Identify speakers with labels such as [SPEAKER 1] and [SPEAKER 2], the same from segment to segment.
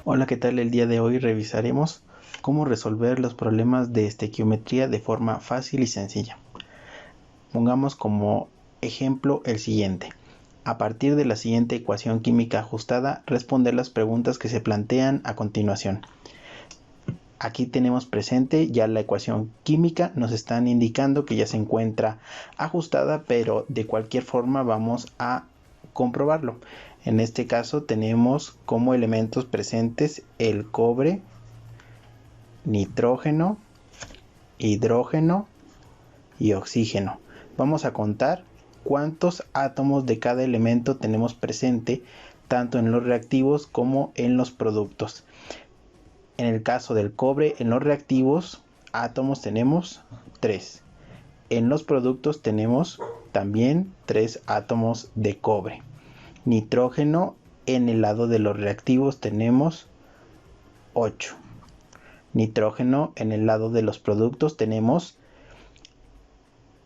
[SPEAKER 1] Hola, ¿qué tal? El día de hoy revisaremos cómo resolver los problemas de estequiometría de forma fácil y sencilla. Pongamos como ejemplo el siguiente. A partir de la siguiente ecuación química ajustada, responder las preguntas que se plantean a continuación. Aquí tenemos presente ya la ecuación química, nos están indicando que ya se encuentra ajustada, pero de cualquier forma vamos a comprobarlo. En este caso tenemos como elementos presentes el cobre, nitrógeno, hidrógeno y oxígeno. Vamos a contar cuántos átomos de cada elemento tenemos presente tanto en los reactivos como en los productos. En el caso del cobre, en los reactivos átomos tenemos 3. En los productos tenemos también 3 átomos de cobre. Nitrógeno, en el lado de los reactivos tenemos 8. Nitrógeno, en el lado de los productos tenemos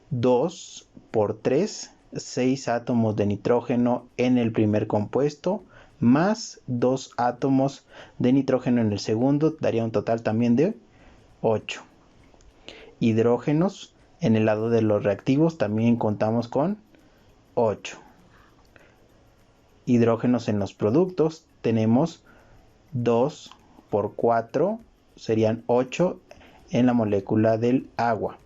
[SPEAKER 1] 2 por 3, 6 átomos de nitrógeno en el primer compuesto, más 2 átomos de nitrógeno en el segundo, daría un total también de 8. Hidrógenos, en el lado de los reactivos también contamos con 8. Hidrógenos en los productos tenemos 2 por 4, serían 8 en la molécula del agua.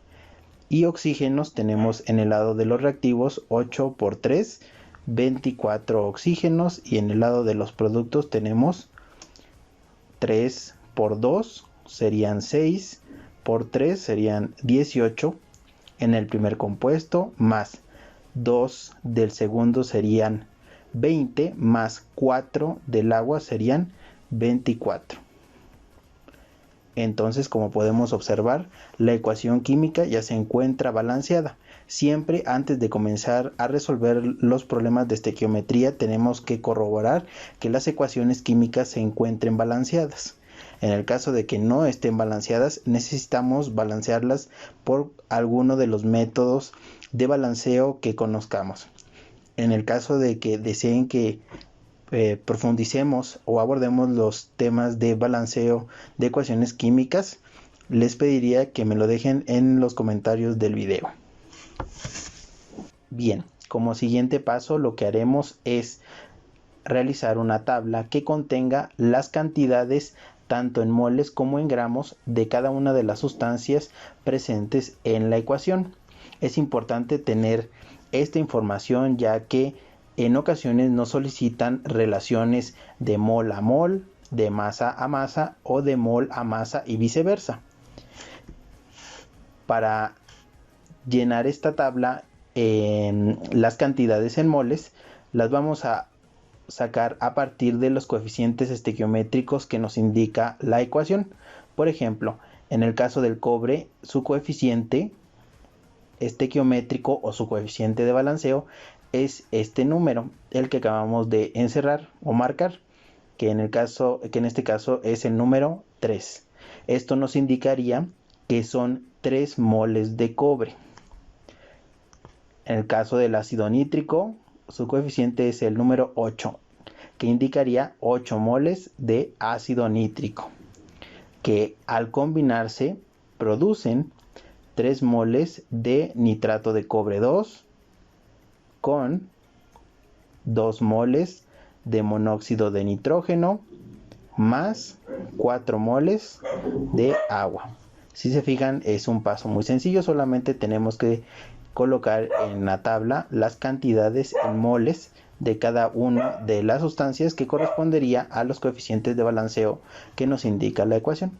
[SPEAKER 1] Y oxígenos tenemos en el lado de los reactivos 8 por 3, 24 oxígenos, y en el lado de los productos tenemos 3 por 2, serían 6, por 3 serían 18 en el primer compuesto, más 2 del segundo serían 20, más 4 del agua serían 24. Entonces, como podemos observar, la ecuación química ya se encuentra balanceada. Siempre antes de comenzar a resolver los problemas de estequiometría tenemos que corroborar que las ecuaciones químicas se encuentren balanceadas. En el caso de que no estén balanceadas, necesitamos balancearlas por alguno de los métodos de balanceo que conozcamos. En el caso de que deseen que profundicemos o abordemos los temas de balanceo de ecuaciones químicas, les pediría que me lo dejen en los comentarios del video. Bien, como siguiente paso lo que haremos es realizar una tabla que contenga las cantidades tanto en moles como en gramos de cada una de las sustancias presentes en la ecuación. Es importante tener esta información ya que en ocasiones nos solicitan relaciones de mol a mol, de masa a masa o de mol a masa y viceversa. Para llenar esta tabla en las cantidades en moles, las vamos a sacar a partir de los coeficientes estequiométricos que nos indica la ecuación. Por ejemplo, en el caso del cobre, su coeficiente estequiométrico o su coeficiente de balanceo es este número, el que acabamos de encerrar o marcar, que en este caso es el número 3. Esto nos indicaría que son 3 moles de cobre. En el caso del ácido nítrico, su coeficiente es el número 8, que indicaría 8 moles de ácido nítrico, que al combinarse producen 3 moles de nitrato de cobre 2 con 2 moles de monóxido de nitrógeno más 4 moles de agua. Si se fijan, es un paso muy sencillo, solamente tenemos que colocar en la tabla las cantidades en moles de cada una de las sustancias que correspondería a los coeficientes de balanceo que nos indica la ecuación.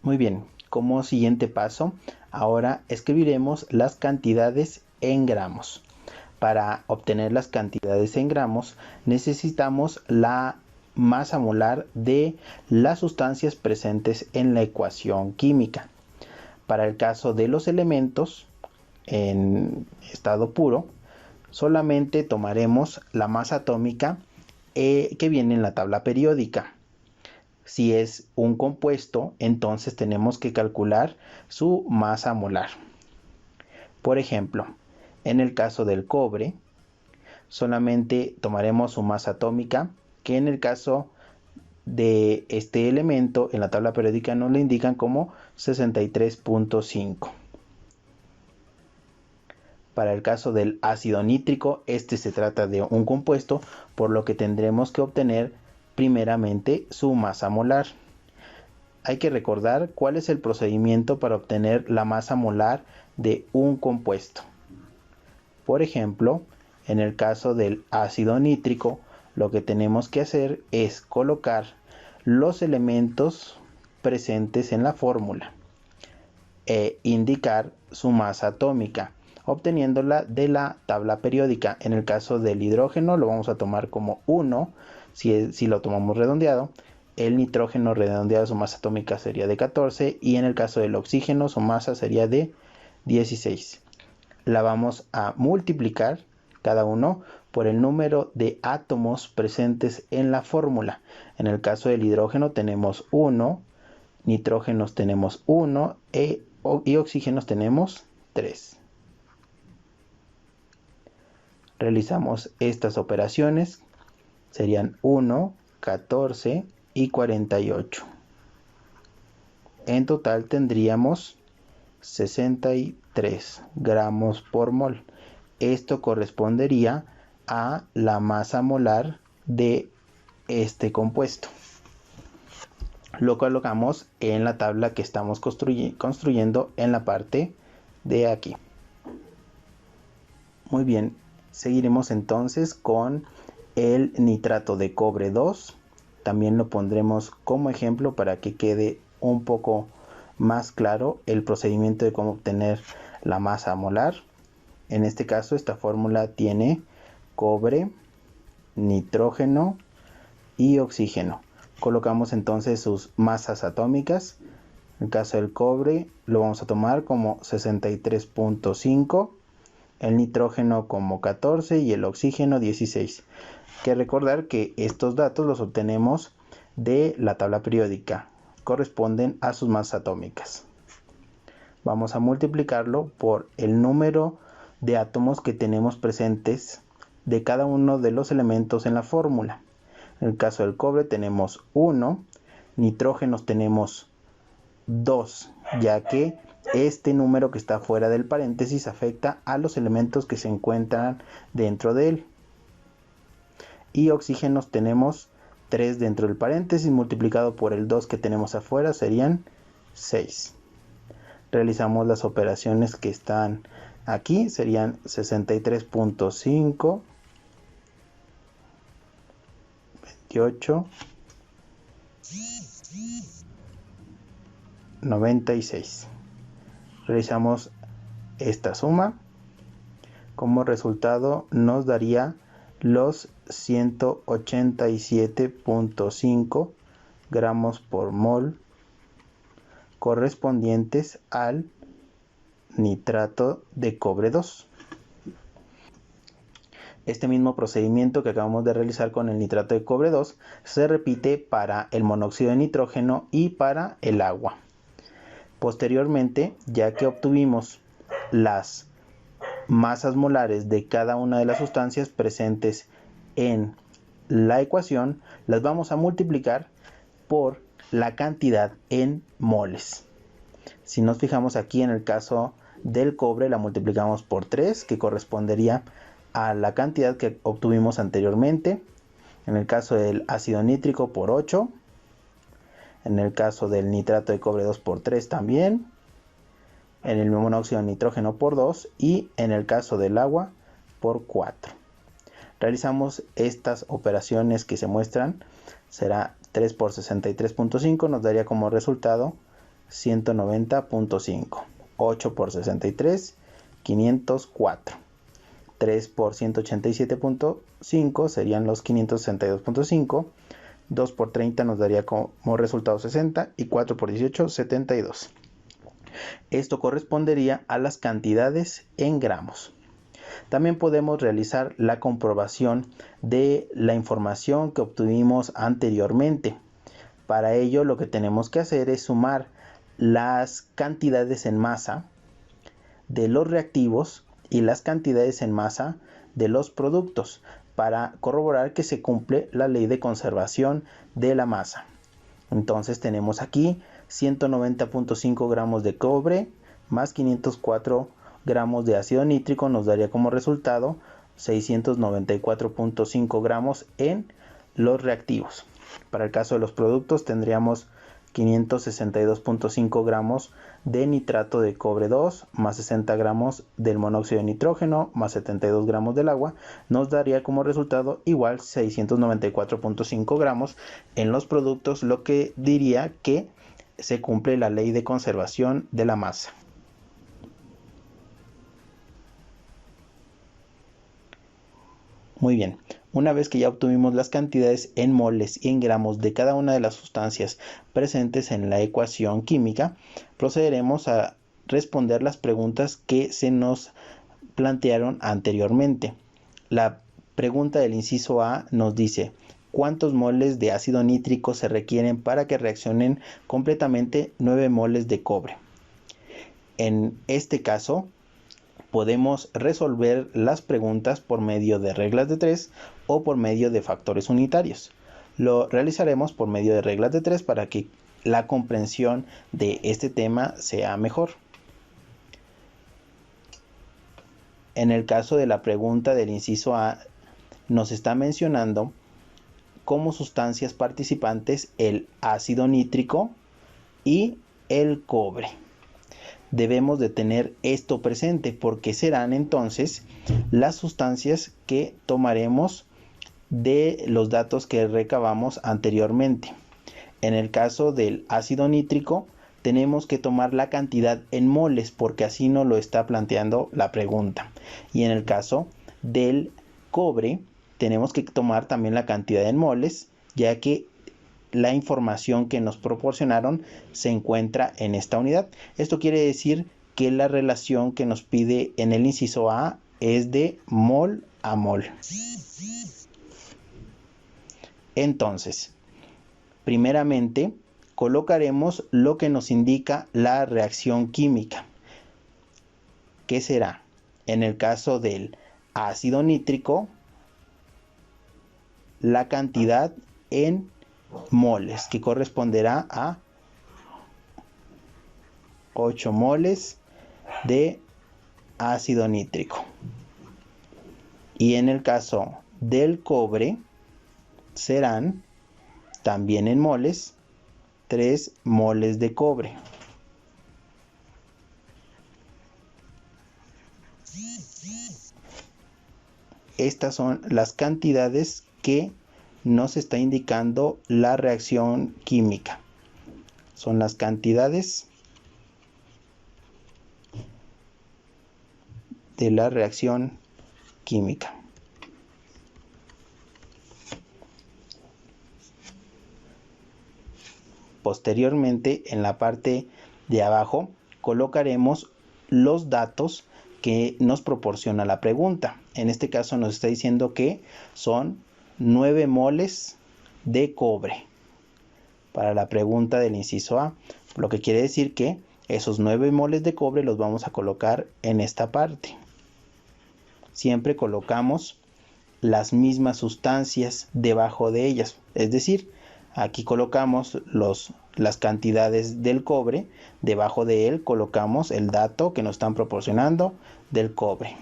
[SPEAKER 1] Muy bien, como siguiente paso, ahora escribiremos las cantidades en gramos. Para obtener las cantidades en gramos necesitamos la masa molar de las sustancias presentes en la ecuación química. Para el caso de los elementos en estado puro, solamente tomaremos la masa atómica que viene en la tabla periódica. Si es un compuesto, entonces tenemos que calcular su masa molar. Por ejemplo, en el caso del cobre, solamente tomaremos su masa atómica, que en el caso de este elemento en la tabla periódica nos lo indican como 63.5. Para el caso del ácido nítrico, este se trata de un compuesto, por lo que tendremos que obtener primeramente su masa molar. Hay que recordar cuál es el procedimiento para obtener la masa molar de un compuesto. Por ejemplo, en el caso del ácido nítrico, lo que tenemos que hacer es colocar los elementos presentes en la fórmula e indicar su masa atómica, obteniéndola de la tabla periódica. En el caso del hidrógeno lo vamos a tomar como 1, si lo tomamos redondeado. El nitrógeno redondeado, su masa atómica sería de 14, y en el caso del oxígeno su masa sería de 16. La vamos a multiplicar cada uno por el número de átomos presentes en la fórmula. En el caso del hidrógeno tenemos 1, nitrógenos tenemos 1 y oxígenos tenemos 3. Realizamos estas operaciones, serían 1, 14 y 48. En total tendríamos 63 gramos por mol. Esto correspondería a la masa molar de este compuesto. Lo colocamos en la tabla que estamos construyendo en la parte de aquí. Muy bien, seguiremos entonces con el nitrato de cobre 2. También lo pondremos como ejemplo para que quede un poco más claro el procedimiento de cómo obtener la masa molar. En este caso, esta fórmula tiene cobre, nitrógeno y oxígeno. Colocamos entonces sus masas atómicas. En el caso del cobre lo vamos a tomar como 63.5, el nitrógeno como 14 y el oxígeno 16. Hay que recordar que estos datos los obtenemos de la tabla periódica, corresponden a sus masas atómicas. Vamos a multiplicarlo por el número de átomos que tenemos presentes de cada uno de los elementos en la fórmula. En el caso del cobre tenemos 1, nitrógenos tenemos 2, ya que este número que está fuera del paréntesis afecta a los elementos que se encuentran dentro de él. Y oxígenos tenemos 3 dentro del paréntesis, multiplicado por el 2 que tenemos afuera serían 6. Realizamos las operaciones que están aquí, serían 63.5, 28, 96. Realizamos esta suma. Como resultado nos daría los 187.5 gramos por mol correspondientes al nitrato de cobre 2. Este mismo procedimiento que acabamos de realizar con el nitrato de cobre 2 se repite para el monóxido de nitrógeno y para el agua. Posteriormente, ya que obtuvimos las masas molares de cada una de las sustancias presentes en la ecuación, las vamos a multiplicar por la cantidad en moles. Si nos fijamos aquí en el caso del cobre, la multiplicamos por 3, que correspondería a la cantidad que obtuvimos anteriormente. En el caso del ácido nítrico por 8. En el caso del nitrato de cobre 2 por 3 también. En el monóxido de nitrógeno por 2. Y en el caso del agua por 4. Realizamos estas operaciones que se muestran. Será 3 por 63.5. Nos daría como resultado 190.5. 8 por 63, 504. 3 por 187.5 serían los 562.5. 2 por 30 nos daría como resultado 60 y 4 por 18, 72. Esto correspondería a las cantidades en gramos. También podemos realizar la comprobación de la información que obtuvimos anteriormente. Para ello lo que tenemos que hacer es sumar las cantidades en masa de los reactivos y las cantidades en masa de los productos para corroborar que se cumple la ley de conservación de la masa. Entonces tenemos aquí 190.5 gramos de cobre más 504 gramos de ácido nítrico, nos daría como resultado 694.5 gramos en los reactivos. Para el caso de los productos tendríamos 562.5 gramos de nitrato de cobre 2 más 60 gramos del monóxido de nitrógeno más 72 gramos del agua, nos daría como resultado igual 694.5 gramos en los productos, lo que diría que se cumple la ley de conservación de la masa. Muy bien, una vez que ya obtuvimos las cantidades en moles y en gramos de cada una de las sustancias presentes en la ecuación química, procederemos a responder las preguntas que se nos plantearon anteriormente. La pregunta del inciso A nos dice: ¿cuántos moles de ácido nítrico se requieren para que reaccionen completamente 9 moles de cobre? En este caso, podemos resolver las preguntas por medio de reglas de 3 o por medio de factores unitarios. Lo realizaremos por medio de reglas de 3 para que la comprensión de este tema sea mejor. En el caso de la pregunta del inciso A, nos está mencionando como sustancias participantes el ácido nítrico y el cobre. Debemos de tener esto presente porque serán entonces las sustancias que tomaremos de los datos que recabamos anteriormente. En el caso del ácido nítrico tenemos que tomar la cantidad en moles porque así nos lo está planteando la pregunta. Y en el caso del cobre tenemos que tomar también la cantidad en moles, ya que la información que nos proporcionaron se encuentra en esta unidad. Esto quiere decir que la relación que nos pide en el inciso A es de mol a mol. Entonces, primeramente colocaremos lo que nos indica la reacción química. ¿Qué será? En el caso del ácido nítrico, la cantidad en moles, que corresponderá a 8 moles de ácido nítrico. Y en el caso del cobre serán también en moles 3 moles de cobre. Estas son las cantidades que nos está indicando la reacción química. Son las cantidades de la reacción química. Posteriormente, en la parte de abajo, colocaremos los datos que nos proporciona la pregunta. En este caso nos está diciendo que son 9 moles de cobre para la pregunta del inciso A, lo que quiere decir que esos 9 moles de cobre los vamos a colocar en esta parte. Siempre colocamos las mismas sustancias debajo de ellas, es decir, aquí colocamos las cantidades del cobre, debajo de él colocamos el dato que nos están proporcionando del cobre.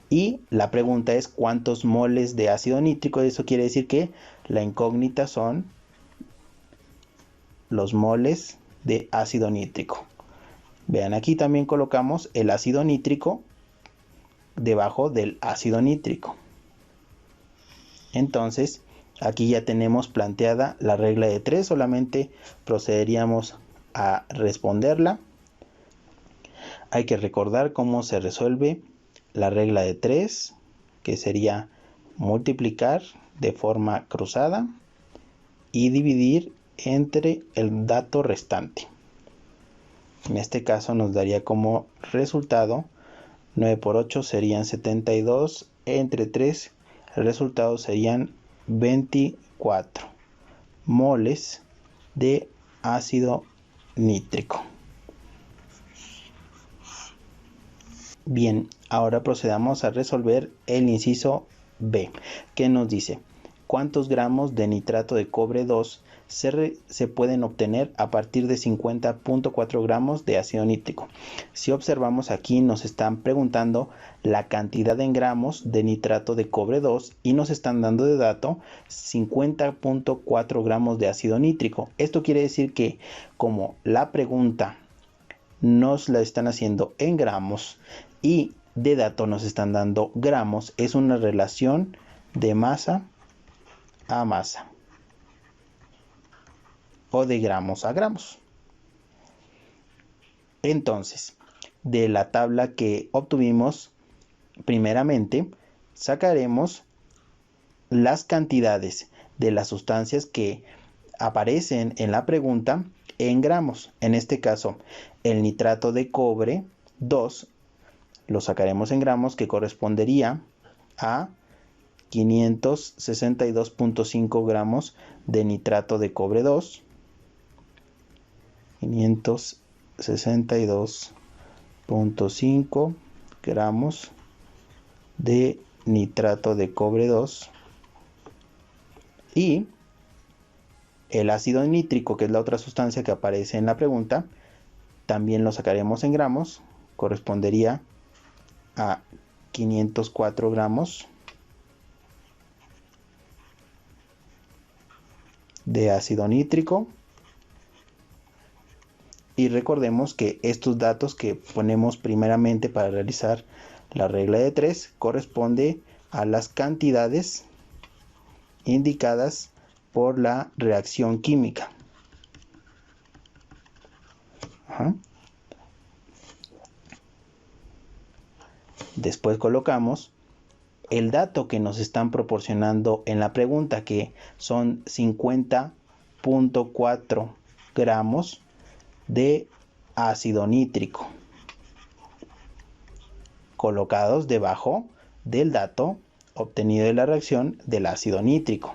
[SPEAKER 1] Y la pregunta es ¿cuántos moles de ácido nítrico? Eso quiere decir que la incógnita son los moles de ácido nítrico. Vean, aquí también colocamos el ácido nítrico debajo del ácido nítrico. Entonces, aquí ya tenemos planteada la regla de 3, solamente procederíamos a responderla. Hay que recordar cómo se resuelve la regla de 3, que sería multiplicar de forma cruzada y dividir entre el dato restante. En este caso nos daría como resultado 9 por 8 serían 72, entre 3 el resultado serían 24 moles de ácido nítrico. Bien, ahora procedamos a resolver el inciso B, que nos dice cuántos gramos de nitrato de cobre 2 se pueden obtener a partir de 50.4 gramos de ácido nítrico. Si observamos aquí nos están preguntando la cantidad en gramos de nitrato de cobre 2 y nos están dando de dato 50.4 gramos de ácido nítrico. Esto quiere decir que como la pregunta nos la están haciendo en gramos y de dato nos están dando gramos, es una relación de masa a masa o de gramos a gramos. Entonces, de la tabla que obtuvimos, primeramente sacaremos las cantidades de las sustancias que aparecen en la pregunta en gramos. En este caso, el nitrato de cobre 2 lo sacaremos en gramos, que correspondería a 562.5 gramos de nitrato de cobre 2. 562.5 gramos de nitrato de cobre 2. Y el ácido nítrico, que es la otra sustancia que aparece en la pregunta, también lo sacaremos en gramos, correspondería a 504 gramos de ácido nítrico. Y recordemos que estos datos que ponemos primeramente para realizar la regla de 3 corresponde a las cantidades indicadas por la reacción química. Después colocamos el dato que nos están proporcionando en la pregunta, que son 50.4 gramos de ácido nítrico, colocados debajo del dato obtenido de la reacción del ácido nítrico.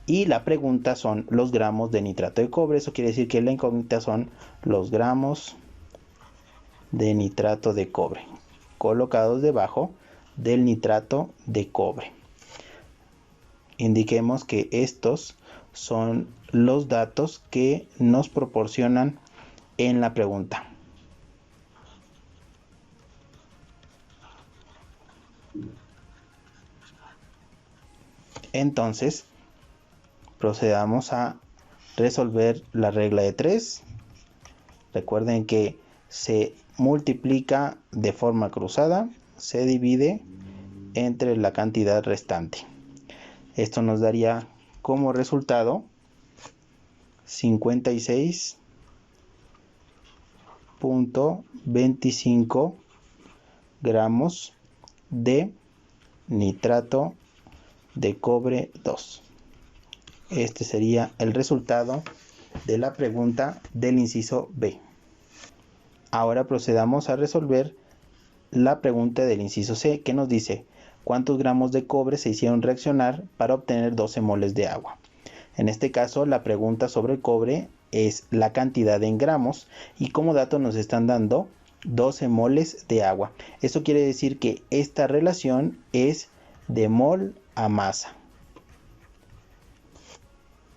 [SPEAKER 1] Y la pregunta son los gramos de nitrato de cobre. Eso quiere decir que la incógnita son los gramos de nitrato de cobre, colocados debajo del nitrato de cobre. Indiquemos que estos son los datos que nos proporcionan en la pregunta. Entonces, procedamos a resolver la regla de 3. Recuerden que se multiplica de forma cruzada, se divide entre la cantidad restante. Esto nos daría como resultado 56.25 gramos de nitrato de cobre 2. Este sería el resultado de la pregunta del inciso B. Ahora procedamos a resolver la pregunta del inciso C, que nos dice cuántos gramos de cobre se hicieron reaccionar para obtener 12 moles de agua. En este caso, la pregunta sobre el cobre es la cantidad en gramos y como dato nos están dando 12 moles de agua. Eso quiere decir que esta relación es de mol a masa,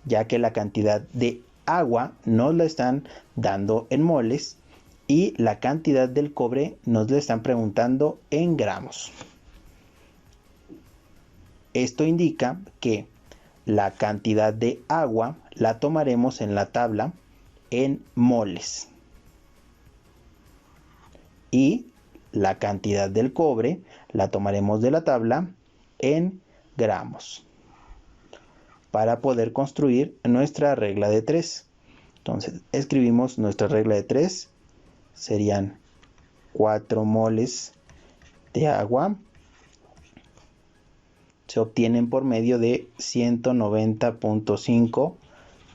[SPEAKER 1] ya que la cantidad de agua nos la están dando en moles y la cantidad del cobre nos la están preguntando en gramos. Esto indica que la cantidad de agua la tomaremos en la tabla en moles y la cantidad del cobre la tomaremos de la tabla en gramos para poder construir nuestra regla de 3. Entonces escribimos nuestra regla de 3, serían 4 moles de agua se obtienen por medio de 190.5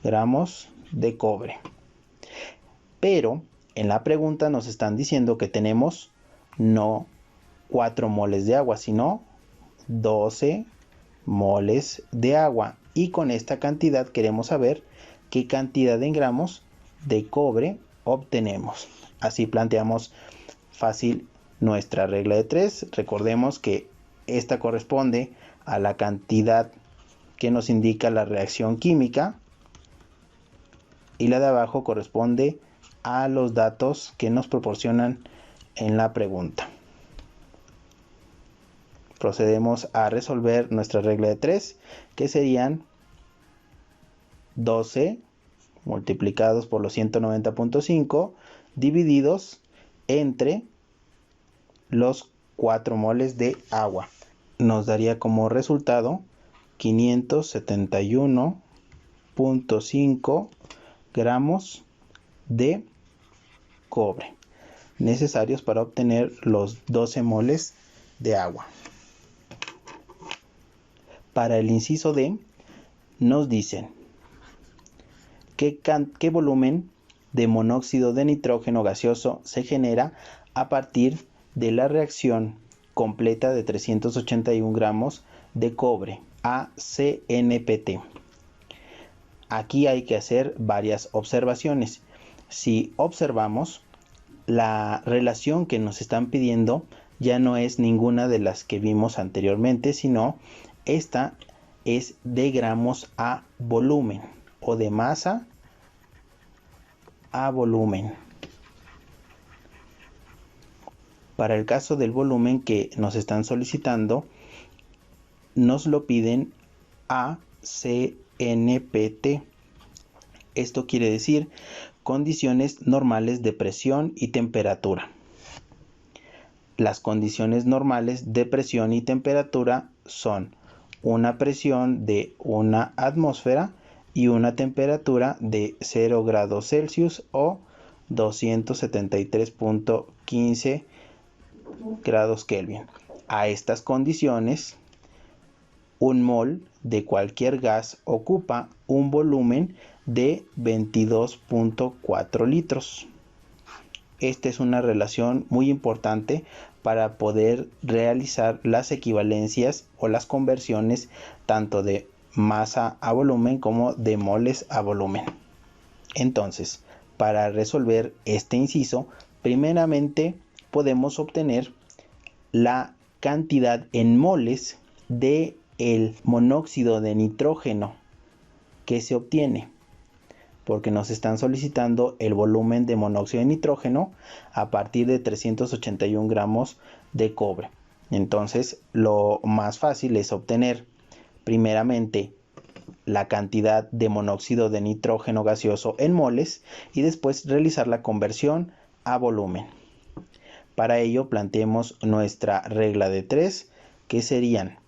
[SPEAKER 1] gramos de cobre. Pero en la pregunta nos están diciendo que tenemos no 4 moles de agua, sino 12 moles de agua. Y con esta cantidad queremos saber qué cantidad en gramos de cobre obtenemos. Así planteamos fácil nuestra regla de 3. Recordemos que esta corresponde a la cantidad que nos indica la reacción química, y la de abajo corresponde a los datos que nos proporcionan en la pregunta. Procedemos a resolver nuestra regla de 3, que serían 12 multiplicados por los 190.5 divididos entre los 4 moles de agua. Nos daría como resultado 571.5 gramos de cobre necesarios para obtener los 12 moles de agua. Para el inciso D nos dicen qué volumen de monóxido de nitrógeno gaseoso se genera a partir de la reacción completa de 381 gramos de cobre a CNPT. Aquí hay que hacer varias observaciones. Si observamos, la relación que nos están pidiendo ya no es ninguna de las que vimos anteriormente, sino esta es de gramos a volumen o de masa a volumen. Para el caso del volumen que nos están solicitando, nos lo piden a CNPT. Esto quiere decir condiciones normales de presión y temperatura. Las condiciones normales de presión y temperatura son una presión de una atmósfera y una temperatura de 0 grados Celsius o 273.15 grados Kelvin. A estas condiciones, un mol de cualquier gas ocupa un volumen de 22.4 litros. Esta es una relación muy importante para poder realizar las equivalencias o las conversiones tanto de masa a volumen como de moles a volumen. Entonces, para resolver este inciso, primeramente podemos obtener la cantidad en moles de el monóxido de nitrógeno que se obtiene, porque nos están solicitando el volumen de monóxido de nitrógeno a partir de 381 gramos de cobre. Entonces, lo más fácil es obtener primeramente la cantidad de monóxido de nitrógeno gaseoso en moles y después realizar la conversión a volumen. Para ello planteemos nuestra regla de 3, que serían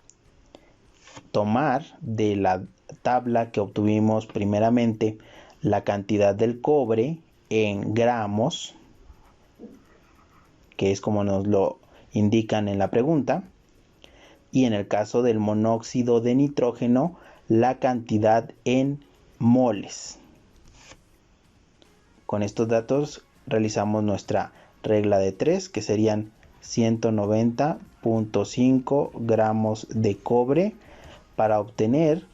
[SPEAKER 1] tomar de la tabla que obtuvimos primeramente la cantidad del cobre en gramos, que es como nos lo indican en la pregunta, y en el caso del monóxido de nitrógeno, la cantidad en moles. Con estos datos realizamos nuestra regla de 3, que serían 190.5 gramos de cobre para obtener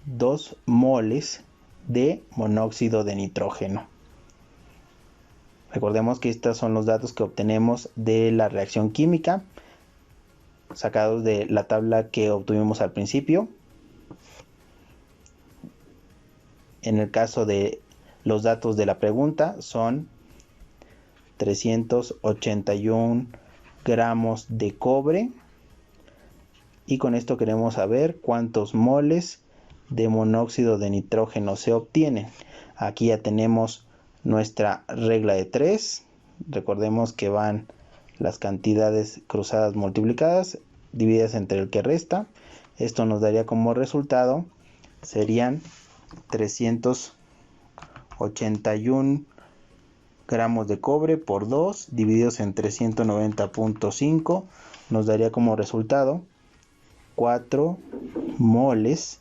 [SPEAKER 1] 2 moles de monóxido de nitrógeno. Recordemos que estos son los datos que obtenemos de la reacción química, sacados de la tabla que obtuvimos al principio. En el caso de los datos de la pregunta son 381 gramos de cobre, y con esto queremos saber cuántos moles de monóxido de nitrógeno se obtienen. Aquí ya tenemos nuestra regla de 3. Recordemos que van las cantidades cruzadas multiplicadas divididas entre el que resta. Esto nos daría como resultado, serían 381 gramos de cobre por 2 divididos entre 190.5 nos daría como resultado 4 moles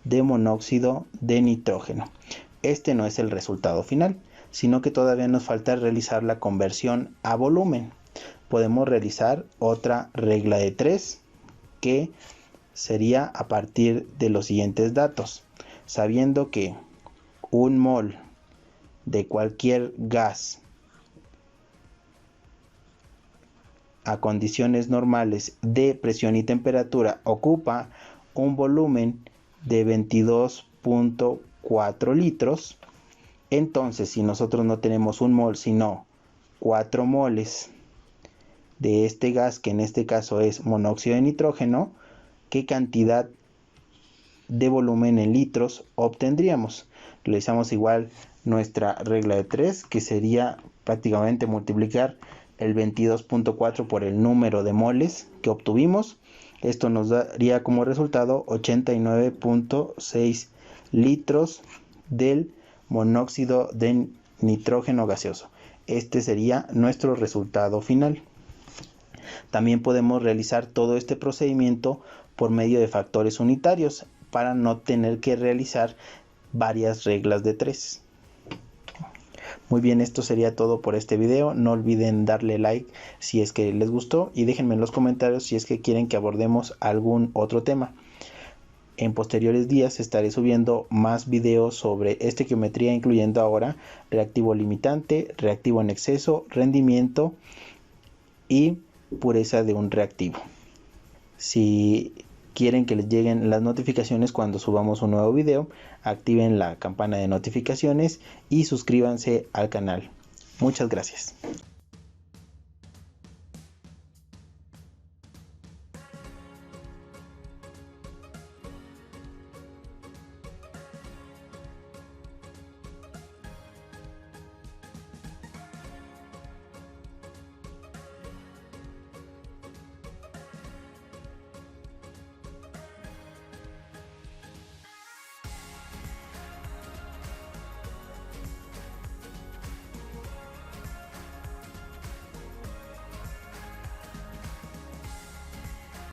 [SPEAKER 1] de monóxido de nitrógeno. Este no es el resultado final, sino que todavía nos falta realizar la conversión a volumen. Podemos realizar otra regla de 3, que sería a partir de los siguientes datos. Sabiendo que un mol de cualquier gas a condiciones normales de presión y temperatura ocupa un volumen de 22.4 litros. Entonces, si nosotros no tenemos 1 mol, sino 4 moles de este gas, que en este caso es monóxido de nitrógeno, ¿qué cantidad de volumen en litros obtendríamos? Realizamos igual nuestra regla de 3, que sería prácticamente multiplicar el 22.4 por el número de moles que obtuvimos. Esto nos daría como resultado 89.6 litros del monóxido de nitrógeno gaseoso. Este sería nuestro resultado final. También podemos realizar todo este procedimiento por medio de factores unitarios para no tener que realizar varias reglas de 3. Muy bien, esto sería todo por este video. No olviden darle like si es que les gustó y déjenme en los comentarios si es que quieren que abordemos algún otro tema. En posteriores días estaré subiendo más videos sobre estequiometría, incluyendo ahora reactivo limitante, reactivo en exceso, rendimiento y pureza de un reactivo. Si quieren que les lleguen las notificaciones cuando subamos un nuevo video, activen la campana de notificaciones y suscríbanse al canal. Muchas gracias.